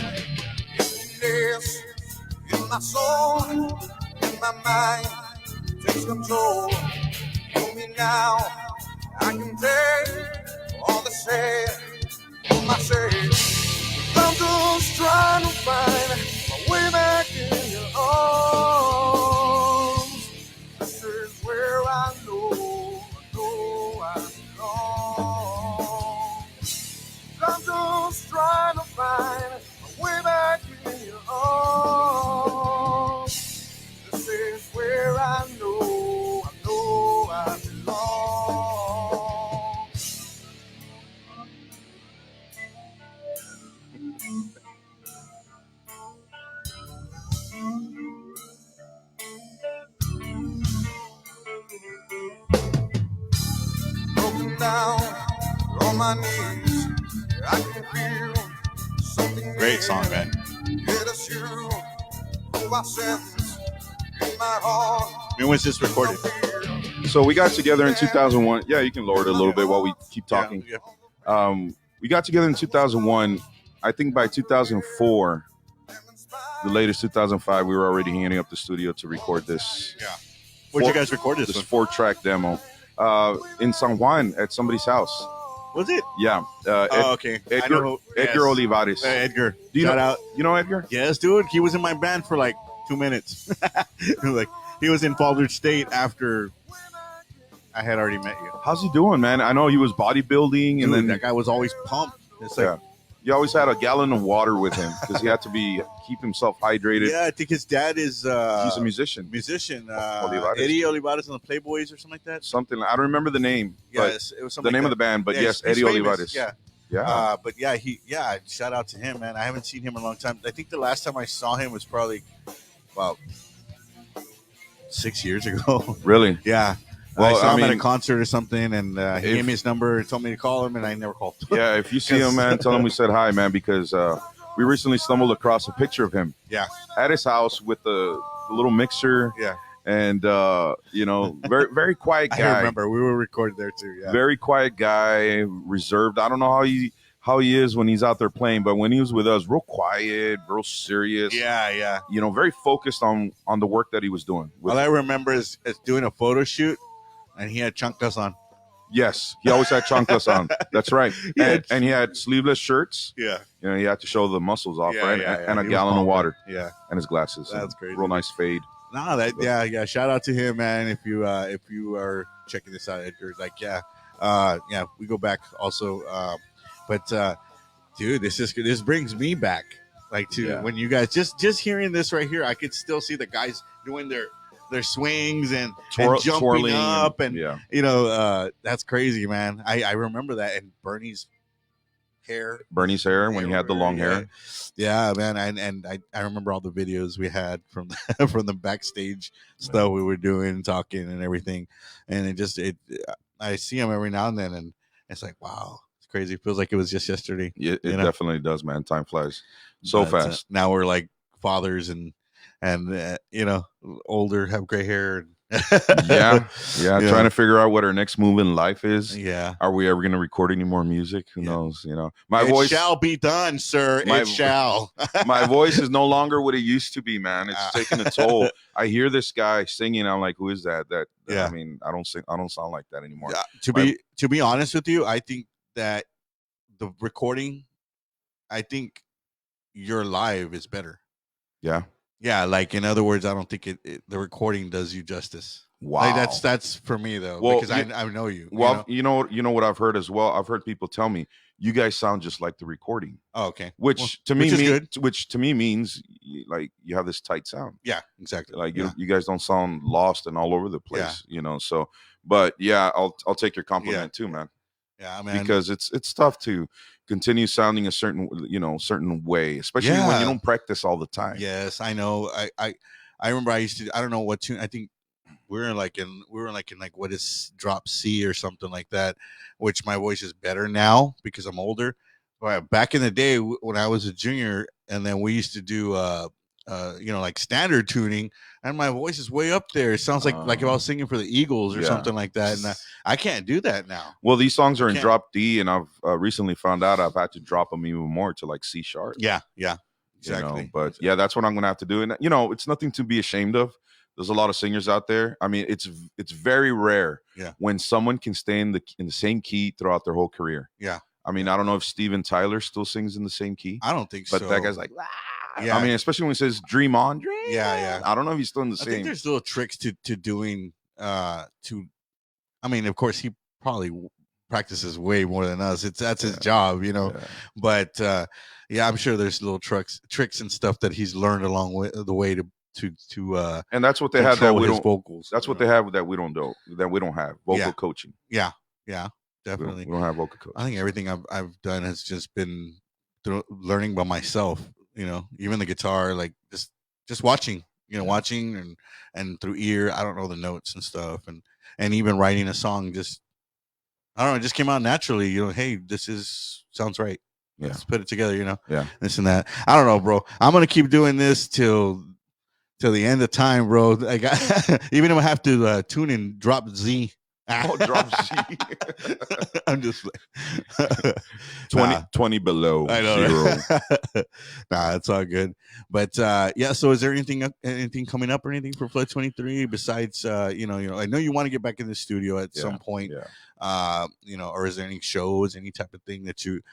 is in my soul, in my mind, takes control. Hold me now, I can take all the shame for my shame. I'm just trying to find my way back in your arms. This is where I know I belong. I'm just trying to find my way back in your arms. This is where I know I belong. Broken down on my knees, I can feel something. Great song, man. It is you who I sense in my heart. When was this recorded? So we got together in 2001. Yeah, you can lower it a little bit while we keep talking. Yeah. We got together in 2001. I think by 2004, the latest 2005, we were already handing up the studio to record this. Yeah. Where'd you guys record this? 4-track demo in San Juan at somebody's house. Was it? Yeah. Okay. Edgar Olivares. Edgar. Do you Shout know? out. You know Edgar? Yes, dude. He was in my band for like 2 minutes. Like he was in Falder State after I had already met you. How's he doing, man? I know he was bodybuilding, Dude, and then that guy was always pumped. It's like, you always had a gallon of water with him because he had to keep himself hydrated. yeah, I think his dad is He's a musician. Olivares. Eddie Olivares and the Playboys or something like that. Something, I don't remember the name. Yeah, but it was something the name like of the band, but yeah, yes, he's Eddie famous. Olivares. Yeah. Yeah. But yeah, shout out to him, man. I haven't seen him in a long time. I think the last time I saw him was probably about 6 years ago. Really? Yeah. Well, I saw I him at a mean, concert or something, and he gave me his number and told me to call him, and I never called. Yeah, if you see him, man, tell him we said hi, man, because we recently stumbled across a picture of him. Yeah. At his house with the little mixer. Yeah. And, very, very quiet guy. I remember. We were recorded there, too. Yeah. Very quiet guy, reserved. I don't know how he is when he's out there playing, but when he was with us, real quiet, real serious. Yeah. Very focused on the work that he was doing. All I remember is doing a photo shoot, and he had chanclas on. Yes, he always had chanclas on. That's right. And he had sleeveless shirts. Yeah. He had to show the muscles off, Yeah, right? yeah, And a he gallon of water. Yeah. And his glasses. That's crazy. Real nice fade. No, yeah. Shout out to him, man. If you are checking this out, Edgar, we go back also. Dude, this brings me back, when you guys just hearing this right here, I could still see the guys doing their swings and jumping twirling, up, and yeah. that's crazy, man. I remember that, and Bernie's hair when he had the long hair. Yeah, man. And I remember all the videos we had from from the backstage stuff we were doing, talking and everything. And I see him every now and then, and it's like, wow, it's crazy. It feels like it was just yesterday. It definitely does, man. Time flies so fast. Now we're like fathers and older, have gray hair. yeah, trying to figure out what our next move in life is. Yeah, are we ever going to record any more music? Who knows? My it voice shall be done, sir. It shall. My voice is no longer what it used to be, man. It's taking a toll. I hear this guy singing. I'm like, who is that? I mean, I don't sound like that anymore. To be honest with you, I think that the recording, I think your live is better. Yeah. Yeah, like in other words, I don't think the recording does you justice. Wow, that's for me though, because I know you. Well, you know what I've heard as well. I've heard people tell me you guys sound just like the recording. Oh, okay. Which to me means like you have this tight sound. Yeah, exactly. Like you guys don't sound lost and all over the place. Yeah. So, but yeah, I'll take your compliment too, man. Yeah, man. Because it's tough to continue sounding a certain way, especially when you don't practice all the time. Yes, I know. I remember I used to. I don't know what tune. I think we were in what is drop C or something like that. Which my voice is better now because I'm older. But back in the day when I was a junior, and then we used to do like standard tuning, and my voice is way up there. It sounds like if I was singing for the Eagles or something like that, and I can't do that now. Well, these songs are in drop D, and I've recently found out I've had to drop them even more to like C sharp. Yeah, exactly. But yeah, that's what I'm gonna have to do, and it's nothing to be ashamed of. There's a lot of singers out there. I mean, it's very rare when someone can stay in the same key throughout their whole career. Yeah. I mean, I don't know if Steven Tyler still sings in the same key. I don't think so. But that guy's like, yeah. I mean, especially when he says "Dream On," dream. Yeah. I don't know if he's still in the I same. think there's little tricks to doing. I mean, of course, he probably practices way more than us. That's his job, Yeah. But I'm sure there's little tricks and stuff that he's learned along the way to and that's what they have that we don't. Vocals. That's what they have that we don't do. That we don't have vocal coaching. Yeah. Definitely. We don't have vocal coaching. I think everything I've done has just been learning by myself. Even the guitar, like just watching. Watching and through ear. I don't know the notes and stuff, and even writing a song. Just I don't know. It just came out naturally. Hey, sounds right. Yeah. Let's put it together. Yeah. This and that. I don't know, bro. I'm gonna keep doing this till the end of time, bro. Even if I have to tune in drop Z. Drop Z. I'm just like 20 below. I know. 0. Nah, it's all good. But so is there anything coming up or anything for Flood 23 besides I know you want to get back in the studio at some point. Yeah. Or is there any shows, any type of thing that you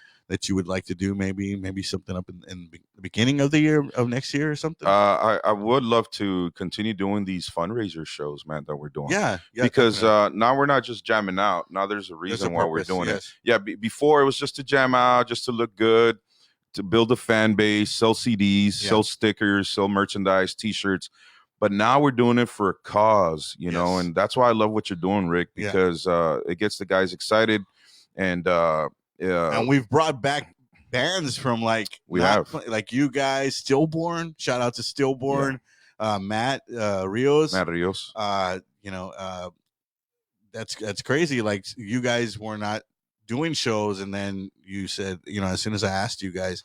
would like to do, maybe something up in the beginning of the year of next year or something? I would love to continue doing these fundraiser shows, man, that we're doing. Yeah, because now we're not just jamming out. Now there's a reason why we're doing it. Yeah, before it was just to jam out, just to look good, to build a fan base, sell CDs, sell stickers, sell merchandise, T-shirts. But now we're doing it for a cause, and that's why I love what you're doing, Rick, because it gets the guys excited, and we've brought back bands from like you guys, Stillborn. Shout out to Stillborn, Matt Rios. That's crazy. Like you guys were not doing shows, and then you said, as soon as I asked you guys,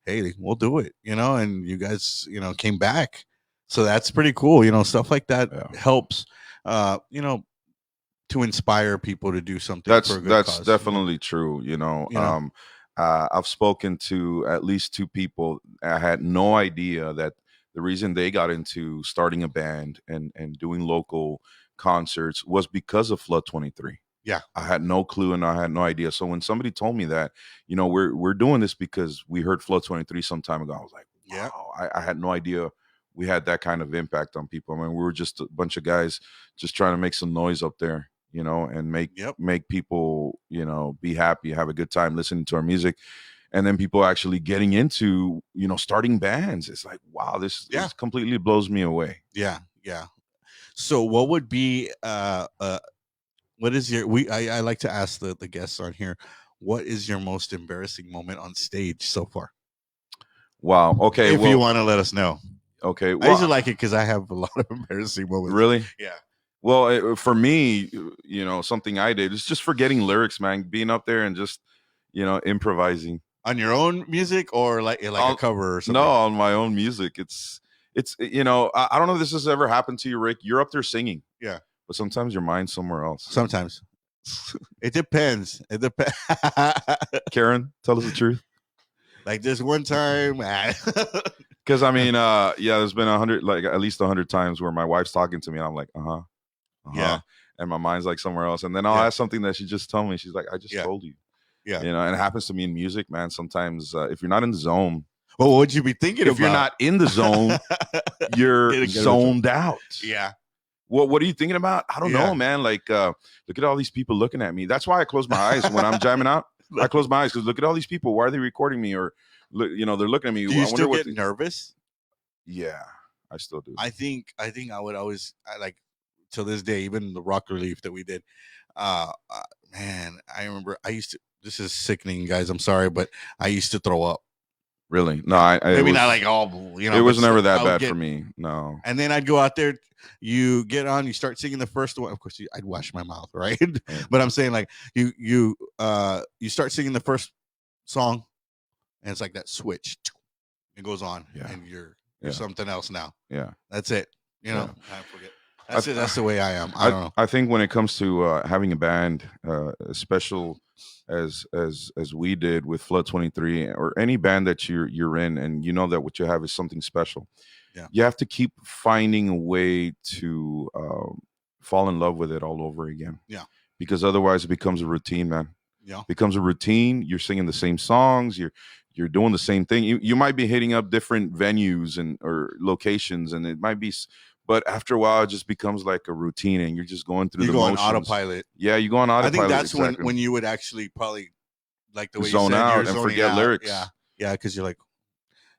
hey, we'll do it, and you guys, came back. So that's pretty cool. Stuff like that helps, to inspire people to do something. That's definitely true. I've spoken to at least 2 people. I had no idea that the reason they got into starting a band and doing local concerts was because of Flood 23. Yeah, I had no clue and I had no idea. So when somebody told me that, we're doing this because we heard Flood 23 some time ago, I was like, wow, I had no idea we had that kind of impact on people. I mean, we were just a bunch of guys just trying to make some noise up there, and make people, be happy, have a good time listening to our music. And then people actually getting into, starting bands. It's like, wow, this completely blows me away. Yeah. So what would be, what is I like to ask the guests on here, what is your most embarrassing moment on stage so far? Wow. Okay. If you want to let us know. Okay. I usually like it because I have a lot of embarrassing moments. Really? Yeah. Well, for me, something I did is just forgetting lyrics, man. Being up there and just, improvising on your own music or like a cover or something. No, on my own music. It's I don't know if this has ever happened to you, Rick. You're up there singing, but sometimes your mind's somewhere else. Sometimes it depends. Karen, tell us the truth. Like this one time, because I mean, there's been at least 100 times where my wife's talking to me and I'm like, yeah, and my mind's like somewhere else, and then I'll ask something that she just told me. She's like, I just told you. Yeah. And it happens to me in music, man. Sometimes if you're not in the zone, well, what would you be thinking if you're not in the zone? You're zoned out. Yeah. What are you thinking about? I don't know, man. Like, look at all these people looking at me. That's why I close my eyes when I'm jamming out. I close my eyes because look at all these people. Why are they recording me? Or, they're looking at me. Do you still get nervous? Yeah, I still do. I think I would always, till this day, even the rock relief that we did. Man, I remember I used to. This is sickening, guys. I'm sorry, but I used to throw up. Really? No, I maybe not like all. It was never that bad for me. No. And then I'd go out there. You get on. You start singing the first one. Of course, I'd wash my mouth, right? But I'm saying like you start singing the first song, and it's like that switch. It goes on, and you're you're something else now. Yeah. That's it. You know, I forget. That's it. That's the way I am. I don't know. I think when it comes to having a band, as special as we did with Flood 23, or any band that you're in, and you know that what you have is something special. Yeah. You have to keep finding a way to fall in love with it all over again. Yeah. Because otherwise it becomes a routine, man. Yeah. It becomes a routine. You're singing the same songs. You're doing the same thing. You might be hitting up different venues or locations, and it might be. But after a while, it just becomes like a routine, and you're just going through the motions. You go on autopilot. Yeah, you go on autopilot. I think that's exactly. when you would actually probably, like the way zone you said, out and forget lyrics. Yeah, yeah, because you're like,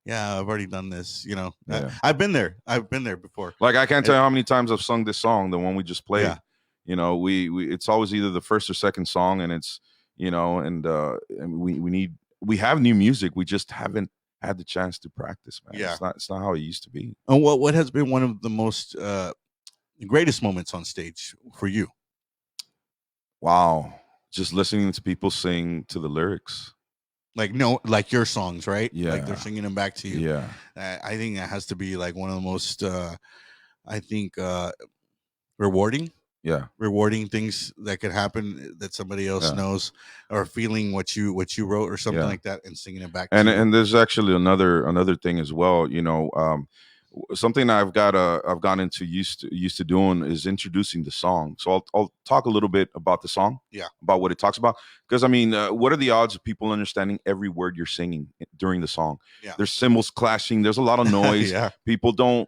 yeah, I've already done this. You know, Yeah. I've been there. I've been there before. Like I can't tell you how many times I've sung this song, the one we just played. Yeah. You know, we it's always either the first or second song, and it's and we have new music. We just haven't had the chance to practice, man. Yeah. It's not how it used to be. And what has been one of the most greatest moments on stage for you? Wow. Just listening to people sing to the lyrics. Like your songs, right? Yeah. Like they're singing them back to you. Yeah. I think that has to be like one of the most rewarding. Yeah. Rewarding things that could happen that somebody else knows, or feeling what you wrote or something like that, and singing it back to you. And there's actually another thing as well, something I've gone into used to doing is introducing the song. So I'll talk a little bit about the song, about what it talks about, because I mean, what are the odds of people understanding every word you're singing during the song? Yeah. There's cymbals clashing, there's a lot of noise. People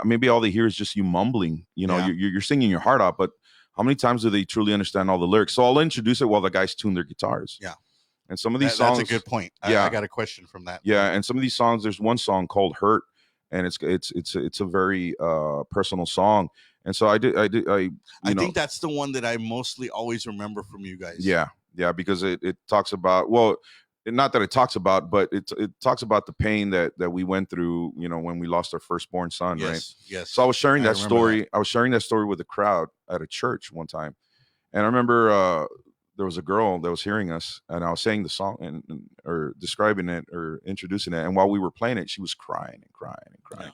maybe all they hear is just you mumbling. You're singing your heart out, but how many times do they truly understand all the lyrics? So I'll introduce it while the guys tune their guitars. Yeah. And some of these songs, that's a good point. I got a question from that. Yeah, and some of these songs, there's one song called "Hurt," and it's a very personal song. And so I think that's the one that I mostly always remember from you guys. Yeah, because it talks about, well, not that it talks about, but it talks about the pain that we went through, when we lost our firstborn son, right? Yes. So I was sharing that story. I was sharing that story with a crowd at a church one time, and I remember there was a girl that was hearing us, and I was saying the song or describing it or introducing it, and while we were playing it, she was crying and crying and crying.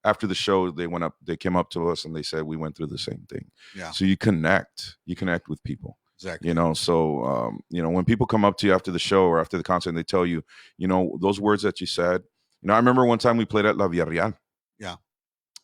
Yeah. After the show, they came up to us and they said we went through the same thing. Yeah. So you connect with people. Exactly. So when people come up to you after the show or after the concert and they tell you, those words that you said. I remember one time we played at La Villarreal. Yeah.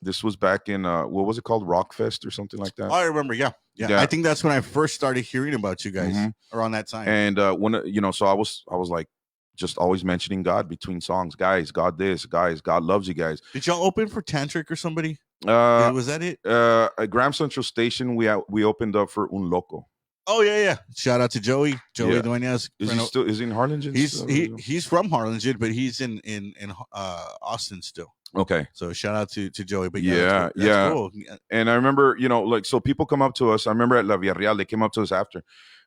This was back in what was it called, Rockfest or something like that? Oh, I remember. Yeah. I think that's when I first started hearing about you guys, around that time. And so I was like just always mentioning God between songs. Guys, God this. Guys, God loves you guys. Did y'all open for Tantric or somebody? Was that it? At Graham Central Station, we opened up for Un Loco. Oh yeah. Shout out to Joey Duenas. Is he in Harlingen? He's from Harlingen, but he's in Austin still. Okay. So shout out to Joey. But that's cool. And I remember, so people come up to us. I remember at La Villarreal, they came up to us after,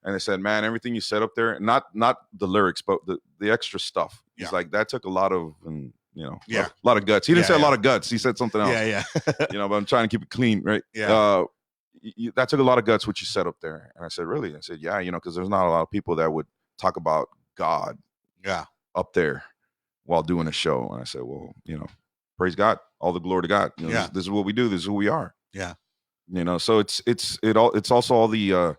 and they said, "Man, everything you said up there, not the lyrics, but the extra stuff." He's like, that took a lot of, a lot of guts. He didn't say a lot of guts. He said something else. Yeah. But I'm trying to keep it clean, right? Yeah. That took a lot of guts, what you said up there. And I said, really? I said, yeah, because there's not a lot of people that would talk about God up there while doing a show. And I said, well, praise God, all the glory to God. This is what we do. This is who we are. Yeah. So it's also all the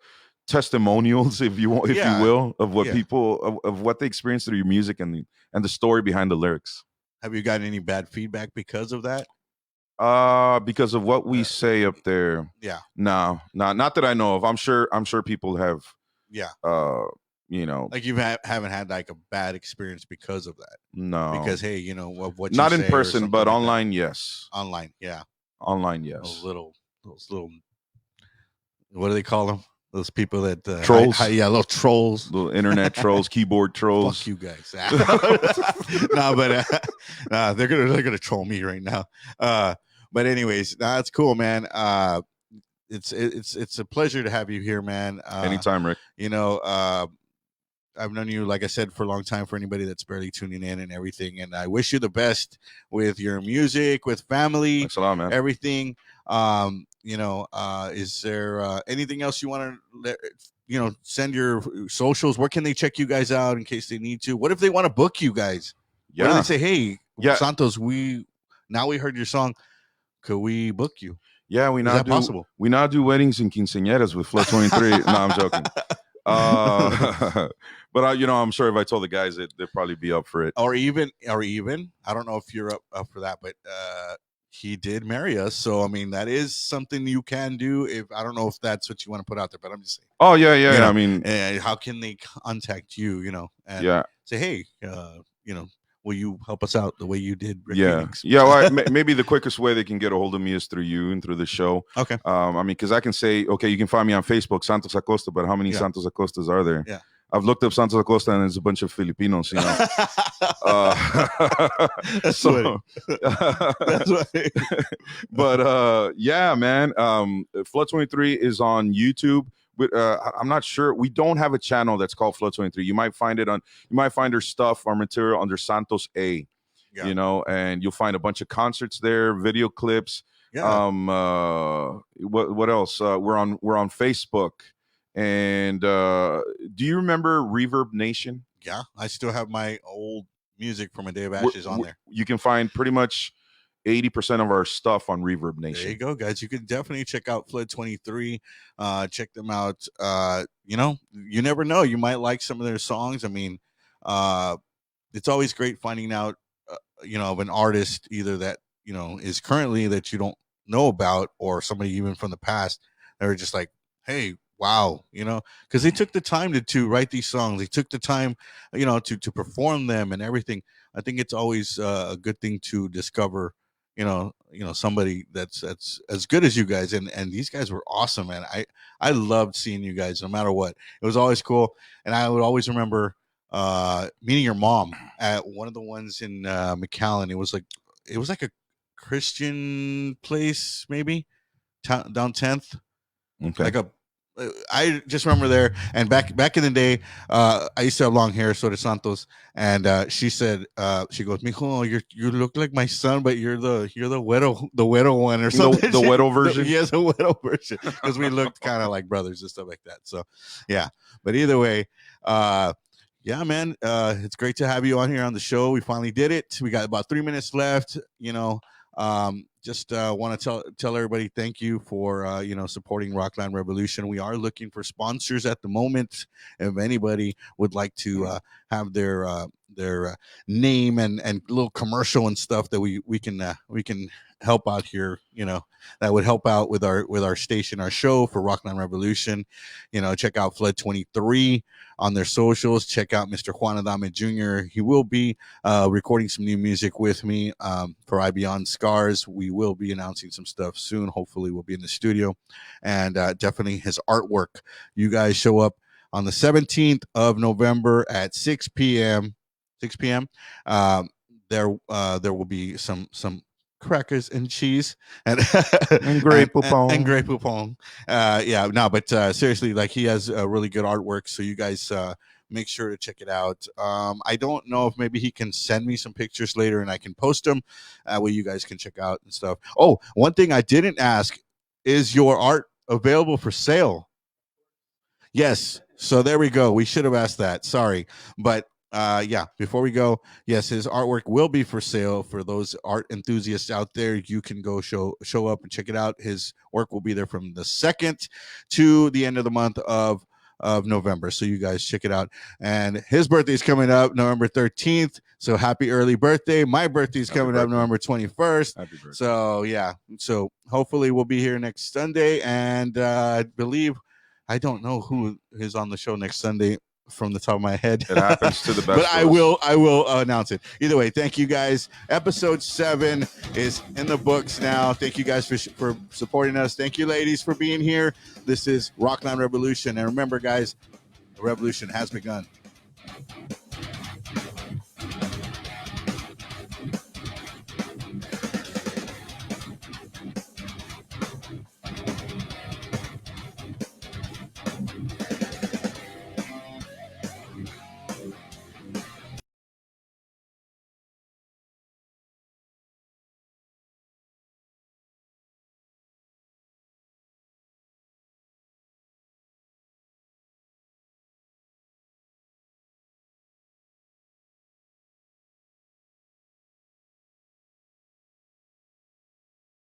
testimonials, if you will, of what people of what they experience through your music and the story behind the lyrics. Have you gotten any bad feedback because of that? Because of what we say up there. Yeah. No, not that I know of. I'm sure people have. Yeah. Like you haven't had like a bad experience because of that. No. Because hey, what you not say in person, but like online, yes. Online, yeah. Online, yes. Those little. What do they call them? Those people that trolls. Little trolls, little internet trolls, keyboard trolls. Fuck you guys. They're gonna troll me right now. But anyways, that's cool, man. It's a pleasure to have you here, man. Anytime, Rick. I've known you, like I said, for a long time. For anybody that's barely tuning in and everything, and I wish you the best with your music, with family. Thanks a lot, man. Everything. Is there anything else you want to send your socials? Where can they check you guys out in case they need to? What if they want to book you guys? Yeah. What do they say? Hey, Santos, we now we heard your song. Could we book you? Yeah, we now do weddings and quinceañeras with Flood 23. No, I'm joking. But I'm sure if I told the guys, they'd probably be up for it. Or even, I don't know if you're up for that, but he did marry us, so I mean that is something you can do. If I don't know if that's what you want to put out there, but I'm just saying. Oh yeah. I mean, how can they contact you? And say, hey, will you help us out the way you did? Rick Phoenix? Well, maybe the quickest way they can get a hold of me is through you and through the show. Okay. I mean, because I can say, okay, you can find me on Facebook, Santos Acosta, but how many Santos Acostas are there? Yeah. I've looked up Santos Acosta and there's a bunch of Filipinos, That's funny. That's funny. But yeah, man. Flood 23 is on YouTube. But I'm not sure. We don't have a channel that's called Flood 23. You might find our stuff, our material under Santos A. Yeah. And you'll find a bunch of concerts there, video clips. Yeah. What else? We're on Facebook. And do you remember Reverb Nation? Yeah, I still have my old music from A Day of Ashes on there. You can find pretty much 80% of our stuff on Reverb Nation. There you go, guys. You can definitely check out Flood 23. Check them out. You never know. You might like some of their songs. I mean, it's always great finding out, of an artist either that, is currently that you don't know about, or somebody even from the past. They're just like, hey, wow, because they took the time to write these songs. They took the time, to perform them and everything. I think it's always a good thing to discover, somebody that's as good as you guys. And these guys were awesome, man. I loved seeing you guys no matter what. It was always cool. And I would always remember meeting your mom at one of the ones in McAllen. It was like a Christian place, maybe down 10th. Okay. I just remember there, and back in the day, I used to have long hair, so did Santos, and she said, she goes, "Mijo, you look like my son, but you're the güero one or something." The güero version. Yes, the güero version, because we looked kind of like brothers and stuff like that. So, yeah. But either way, yeah, man, it's great to have you on here on the show. We finally did it. We got about 3 minutes left. Just want to tell everybody thank you for supporting Rockland Revolution. We are looking for sponsors at the moment. If anybody would like to have their name and little commercial and stuff that we can help out here, that would help out with our station, our show for Rockland Revolution. Check out Flood 23 on their socials. Check out Mr. Juan Adame Jr. He will be recording some new music with me for I Beyond Scars. We will be announcing some stuff soon. Hopefully we'll be in the studio, and definitely his artwork. You guys show up on the 17th of November at 6 p.m. There will be some crackers and cheese and Grey Poupon. And Grey Poupon. But seriously, like, he has really good artwork, so you guys make sure to check it out. I don't know if maybe he can send me some pictures later and I can post them where you guys can check out and stuff. Oh, one thing I didn't ask, is your art available for sale? Yes. So there we go. We should have asked that. Sorry. But before we go, yes, his artwork will be for sale. For those art enthusiasts out there, you can go show up and check it out. His work will be there from the 2nd to the end of the month of November. So you guys check it out. And his birthday is coming up November 13th. So happy early birthday. My birthday is coming up November 21st. Happy birthday. So yeah. So hopefully we'll be here next Sunday. And I don't know who is on the show next Sunday from the top of my head. It happens to the best. But I will announce it. Either way, thank you guys. Episode 7 is in the books now. Thank you guys for supporting us. Thank you, ladies, for being here. This is Rockland Revolution. And remember, guys, the revolution has begun.